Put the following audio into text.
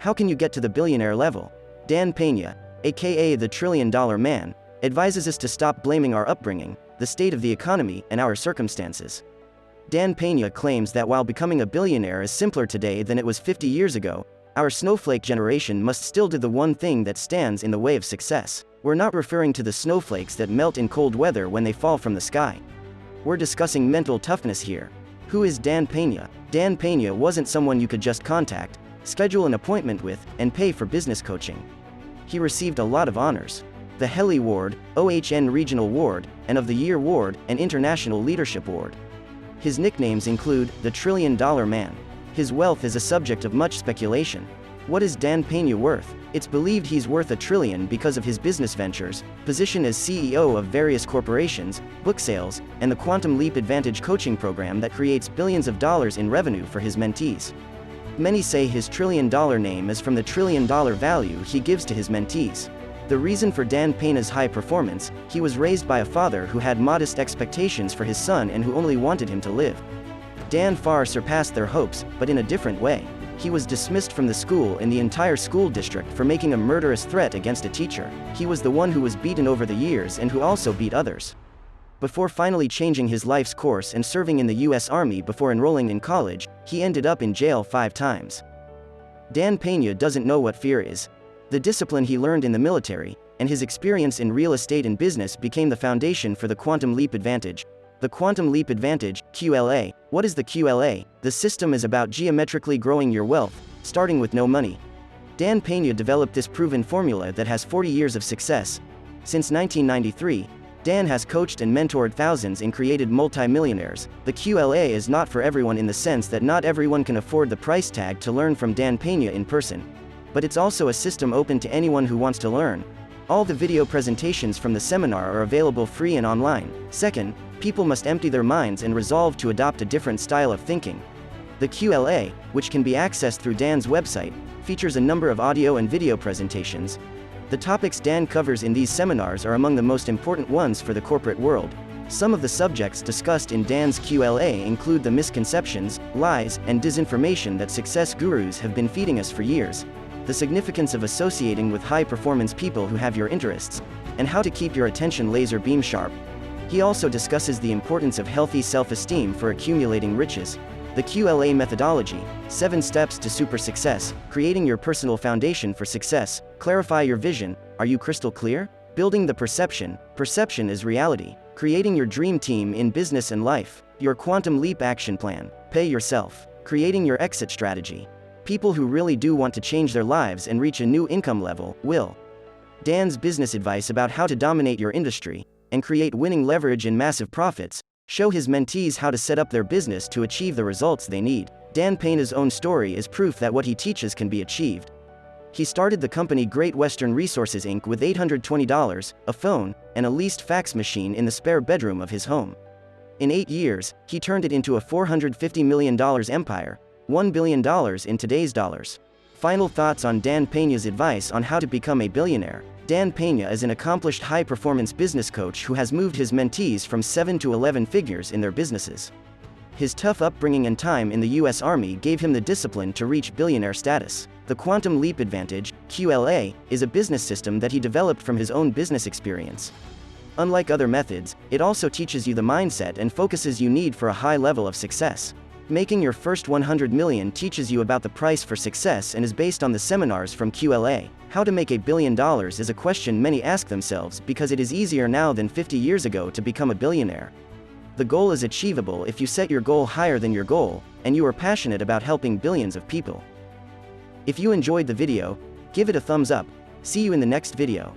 How can you get to the billionaire level? Dan Pena, aka the $1 trillion man, advises us to stop blaming our upbringing, the state of the economy, and our circumstances. Dan Pena claims that while becoming a billionaire is simpler today than it was 50 years ago, our snowflake generation must still do the one thing that stands in the way of success. We're not referring to the snowflakes that melt in cold weather when they fall from the sky. We're discussing mental toughness here. Who is Dan Pena? Dan Pena wasn't someone you could just contact, schedule an appointment with, and pay for business coaching. He received a lot of honors: the Helly Award, OHN Regional Award, and of the Year Award, and International Leadership Award. His nicknames include the $1 trillion man. His wealth is a subject of much speculation. What is Dan Pena worth? It's believed he's worth $1 trillion because of his business ventures, position as CEO of various corporations, book sales, and the Quantum Leap Advantage coaching program that creates billions of dollars in revenue for his mentees. Many say his $1 trillion name is from the $1 trillion value he gives to his mentees. The reason for Dan Pena's high performance: he was raised by a father who had modest expectations for his son and who only wanted him to live. Dan far surpassed their hopes, but in a different way. He was dismissed from the school and the entire school district for making a murderous threat against a teacher. He was the one who was beaten over the years and who also beat others. Before finally changing his life's course and serving in the U.S. Army before enrolling in college, he ended up in jail 5 times. Dan Pena doesn't know what fear is. The discipline he learned in the military, and his experience in real estate and business became the foundation for the Quantum Leap Advantage. The Quantum Leap Advantage, QLA. What is the QLA? The system is about geometrically growing your wealth, starting with no money. Dan Pena developed this proven formula that has 40 years of success. Since 1993, Dan has coached and mentored thousands and created multi-millionaires. The QLA is not for everyone in the sense that not everyone can afford the price tag to learn from Dan Pena in person. But it's also a system open to anyone who wants to learn. All the video presentations from the seminar are available free and online. Second, people must empty their minds and resolve to adopt a different style of thinking. The QLA, which can be accessed through Dan's website, features a number of audio and video presentations. The topics Dan covers in these seminars are among the most important ones for the corporate world. Some of the subjects discussed in Dan's QLA include the misconceptions, lies, and disinformation that success gurus have been feeding us for years, the significance of associating with high-performance people who have your interests, and how to keep your attention laser beam sharp. He also discusses the importance of healthy self-esteem for accumulating riches. The QLA methodology: 7 steps to super success, creating your personal foundation for success. Clarify your vision. Are you crystal clear? Building the perception. Perception is reality. Creating your dream team in business and life. Your Quantum Leap action plan. Pay yourself. Creating your exit strategy. People who really do want to change their lives and reach a new income level will. Dan's business advice about how to dominate your industry and create winning leverage and massive profits, show his mentees how to set up their business to achieve the results they need. Dan Pena's own story is proof that what he teaches can be achieved. He started the company Great Western Resources Inc. with $820, a phone, and a leased fax machine in the spare bedroom of his home. In 8 years, he turned it into a $450 million empire, $1 billion in today's dollars. Final thoughts on Dan Pena's advice on how to become a billionaire. Dan Pena is an accomplished high-performance business coach who has moved his mentees from 7 to 11 figures in their businesses. His tough upbringing and time in the U.S. Army gave him the discipline to reach billionaire status. The Quantum Leap Advantage, QLA, is a business system that he developed from his own business experience. Unlike other methods, it also teaches you the mindset and focuses you need for a high level of success. Making your first 100 million teaches you about the price for success and is based on the seminars from QLA. How to make $1 billion is a question many ask themselves because it is easier now than 50 years ago to become a billionaire. The goal is achievable if you set your goal higher than your goal, and you are passionate about helping billions of people. If you enjoyed the video, give it a thumbs up. See you in the next video.